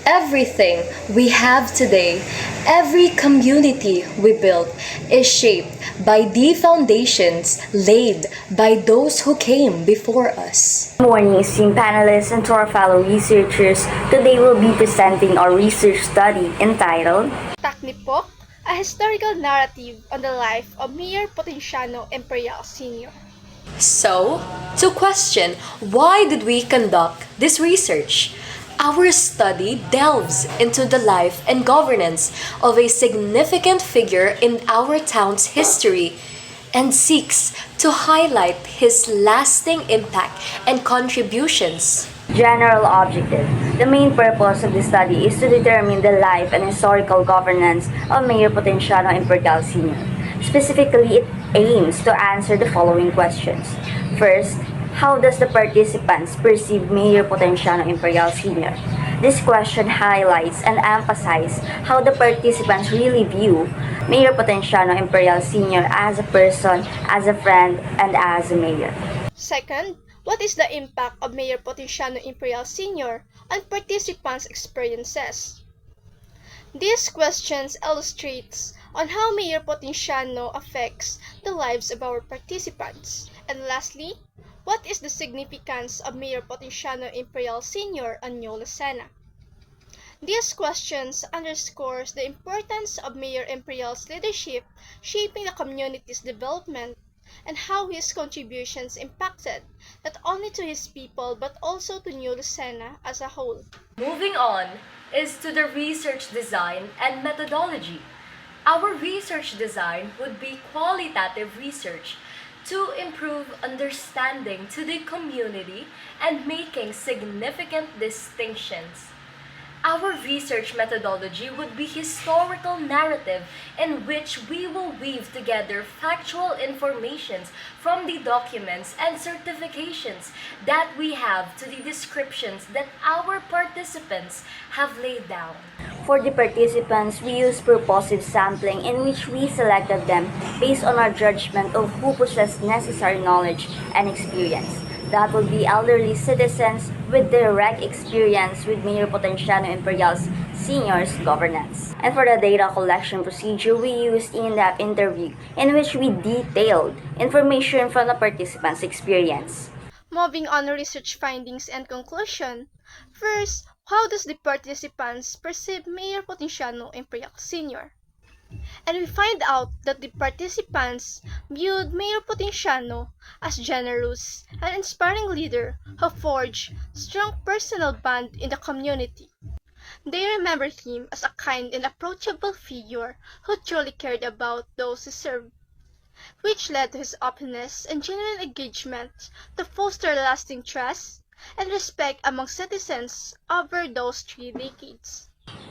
Everything we have today, every community we built, is shaped by the foundations laid by those who came before us. Good morning, esteemed panelists and to our fellow researchers. Today we'll be presenting our research study entitled Tatak, a historical narrative on the life of Mayor Potenciano Imperial Sr. So, to question why did we conduct this research? Our study delves into the life and governance of a significant figure in our town's history and seeks to highlight his lasting impact and contributions. General Objective. The main purpose of the study is to determine the life and historical governance of Mayor Potenciano Imperial Sr. Specifically, it aims to answer the following questions. First, how does the participants perceive Mayor Potenciano Imperial Sr.? This question highlights and emphasizes how the participants really view Mayor Potenciano Imperial Sr. as a person, as a friend, and as a mayor. Second, what is the impact of Mayor Potenciano Imperial Sr. on participants' experiences? These questions illustrates on how Mayor Potenciano affects the lives of our participants. And lastly, what is the significance of Mayor Potenciano Imperial Sr. on New Lucena? These questions underscores the importance of Mayor Imperial's leadership shaping the community's development and how his contributions impacted not only to his people but also to New Lucena as a whole. Moving on is to the research design and methodology. Our research design would be qualitative research to improve understanding to the community and making significant distinctions. Our research methodology would be historical narrative in which we will weave together factual informations from the documents and certifications that we have to the descriptions that our participants have laid down. For the participants, we use purposive sampling in which we selected them based on our judgment of who possess necessary knowledge and experience. That will be elderly citizens with direct experience with Mayor Potenciano Imperial's Senior's governance. And for the data collection procedure, we used in-depth interview in which we detailed information from the participants' experience. Moving on to research findings and conclusion. First, how does the participants perceive Mayor Potenciano Imperial Sr.? And we find out that the participants viewed Mayor Potenciano as generous and inspiring leader who forged strong personal bond in the community. They remember him as a kind and approachable figure who truly cared about those he served, which led to his openness and genuine engagement to foster lasting trust and respect among citizens over those 3 decades.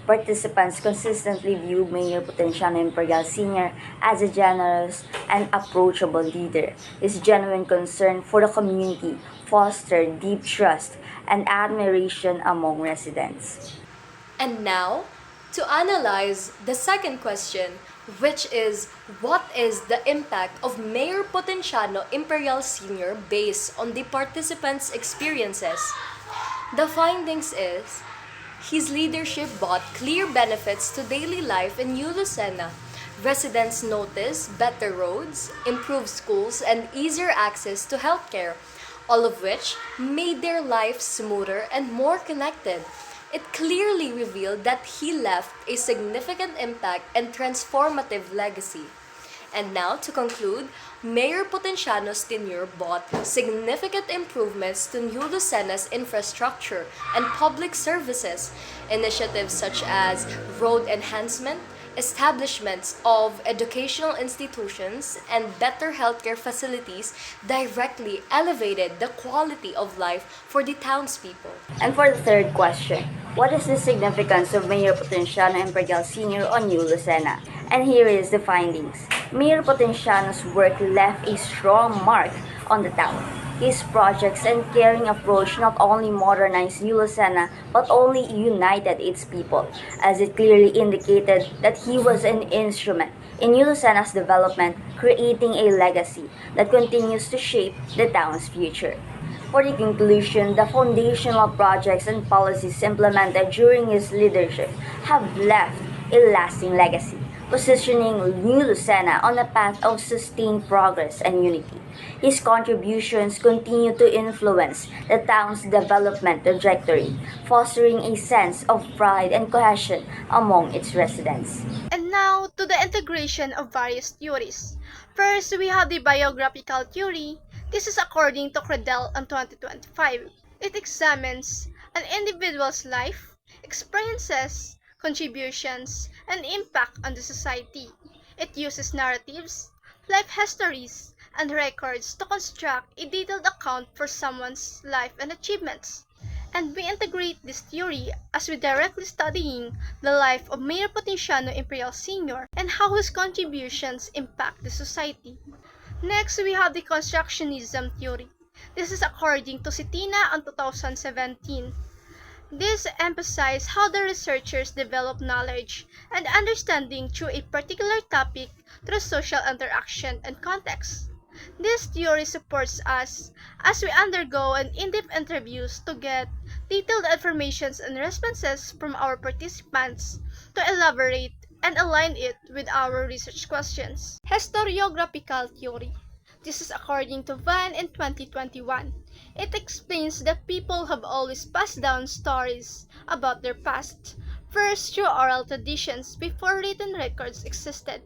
Participants consistently view Mayor Potenciano Imperial Sr. as a generous and approachable leader. His genuine concern for the community fostered deep trust and admiration among residents. And now, to analyze the second question, which is what is the impact of Mayor Potenciano Imperial Sr. based on the participants' experiences? The findings is his leadership brought clear benefits to daily life in New Lucena. Residents notice better roads, improved schools, and easier access to healthcare, all of which made their lives smoother and more connected. It clearly revealed that he left a significant impact and transformative legacy. And now, to conclude, Mayor Potenciano's tenure brought significant improvements to New Lucena's infrastructure and public services. Initiatives such as road enhancement, establishments of educational institutions, and better healthcare facilities directly elevated the quality of life for the townspeople. And for the third question, what is the significance of Mayor Potenciano Imperial Sr. on New Lucena? And here is the findings. Mayor Potenciano's work left a strong mark on the town. His projects and caring approach not only modernized New Lucena but only united its people, as it clearly indicated that he was an instrument in New Lucena's development, creating a legacy that continues to shape the town's future. For the conclusion, the foundational projects and policies implemented during his leadership have left a lasting legacy, positioning New Lucena on a path of sustained progress and unity. His contributions continue to influence the town's development trajectory, fostering a sense of pride and cohesion among its residents. And now to the integration of various theories. First, we have the biographical theory. This is according to Credell on 2025. It examines an individual's life, experiences, contributions, and impact on the society. It uses narratives, life histories, and records to construct a detailed account for someone's life and achievements. And we integrate this theory as we directly studying the life of Mayor Potenciano Imperial Sr. and how his contributions impact the society. Next, we have the constructionism theory. This is according to Sitina on 2017. This emphasizes how the researchers develop knowledge and understanding through a particular topic through social interaction and context. This theory supports us as we undergo an in-depth interviews to get detailed information and responses from our participants to elaborate and align it with our research questions. Historiographical theory. This is according to Van in 2021. It explains that people have always passed down stories about their past, first through oral traditions before written records existed.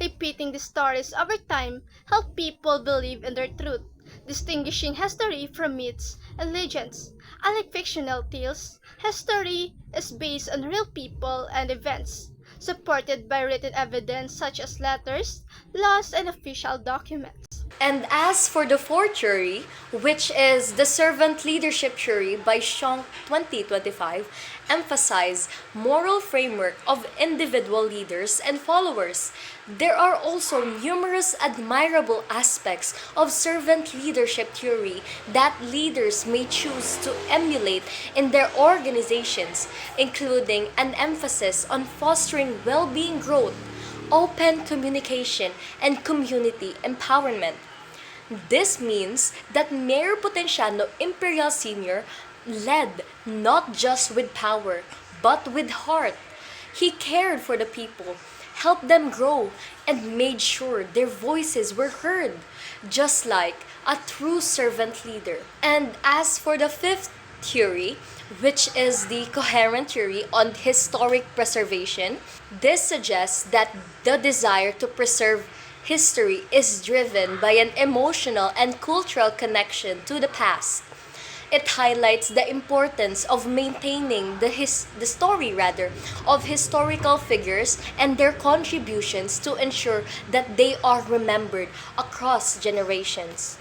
Repeating the stories over time help people believe in their truth, distinguishing history from myths and legends. Unlike fictional tales, history is based on real people and events, supported by written evidence such as letters, laws, and official documents. And as for the fourth theory, which is the servant leadership theory by Shonk 2025, emphasize moral framework of individual leaders and followers. There are also numerous admirable aspects of servant leadership theory that leaders may choose to emulate in their organizations, including an emphasis on fostering well-being growth, open communication, and community empowerment. This means that Mayor Potenciano Imperial Sr. led not just with power, but with heart. He cared for the people, helped them grow, and made sure their voices were heard, just like a true servant leader. And as for the fifth theory, which is the coherent theory on historic preservation, this suggests that the desire to preserve history is driven by an emotional and cultural connection to the past. It highlights the importance of maintaining the story rather of historical figures and their contributions to ensure that they are remembered across generations.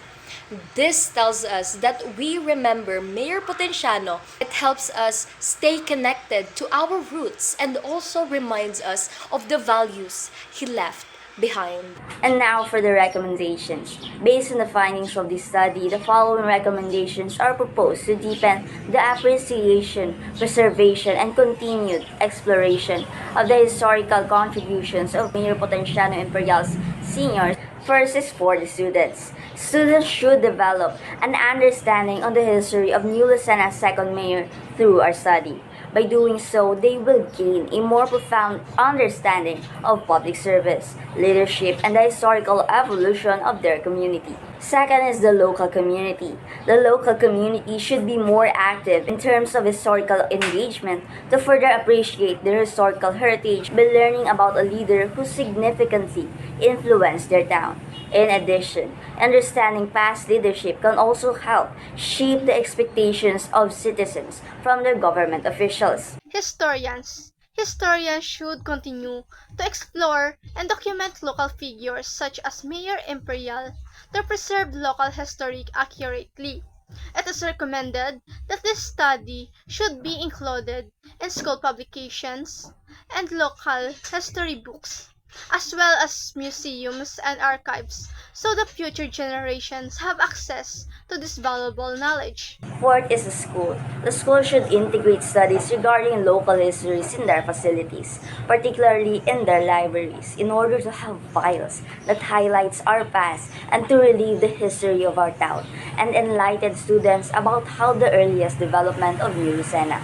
This tells us that we remember Mayor Potenciano. It helps us stay connected to our roots and also reminds us of the values he left behind. And now for the recommendations. Based on the findings of this study, the following recommendations are proposed to deepen the appreciation, preservation, and continued exploration of the historical contributions of Mayor Potenciano Imperial's seniors. First is for the students. Students should develop an understanding on the history of New Lucena's second mayor through our study. By doing so, they will gain a more profound understanding of public service, leadership, and the historical evolution of their community. Second is the local community. The local community should be more active in terms of historical engagement to further appreciate their historical heritage by learning about a leader who significantly influenced their town. In addition, understanding past leadership can also help shape the expectations of citizens from their government officials. Historians should continue to explore and document local figures such as Mayor Imperial to preserve local history accurately. It is recommended that this study should be included in school publications and local history books. as well as museums and archives, so that future generations have access to this valuable knowledge. Fourth is the school. The school should integrate studies regarding local histories in their facilities, particularly in their libraries, in order to have files that highlights our past and to relieve the history of our town and enlighten students about how the earliest development of New Lucena.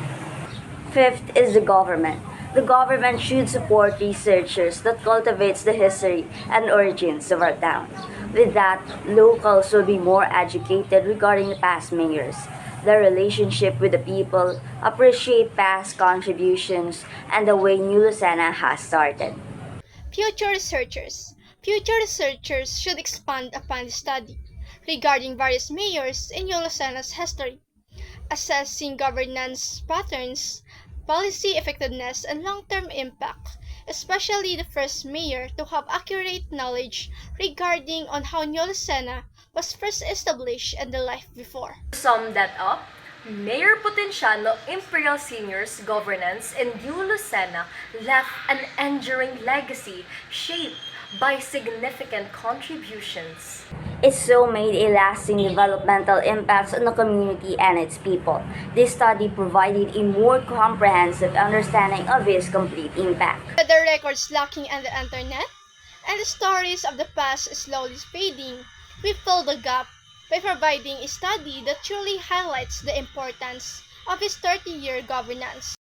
Fifth is the government. The government should support researchers that cultivates the history and origins of our town. With that, locals will be more educated regarding the past mayors, their relationship with the people, appreciate past contributions, and the way New Lucena has started. Future researchers. Future researchers should expand upon the study regarding various mayors in New Lucena's history, assessing governance patterns, policy effectiveness, and long-term impact, especially the first mayor to have accurate knowledge regarding on how New Lucena was first established and the life before. To sum that up, Mayor Potenciano Imperial Senior's governance in New Lucena left an enduring legacy shaped by significant contributions. It so made a lasting developmental impact on the community and its people. This study provided a more comprehensive understanding of its complete impact. With the records lacking on the internet and the stories of the past slowly fading, we fill the gap by providing a study that truly highlights the importance of his 30-year governance.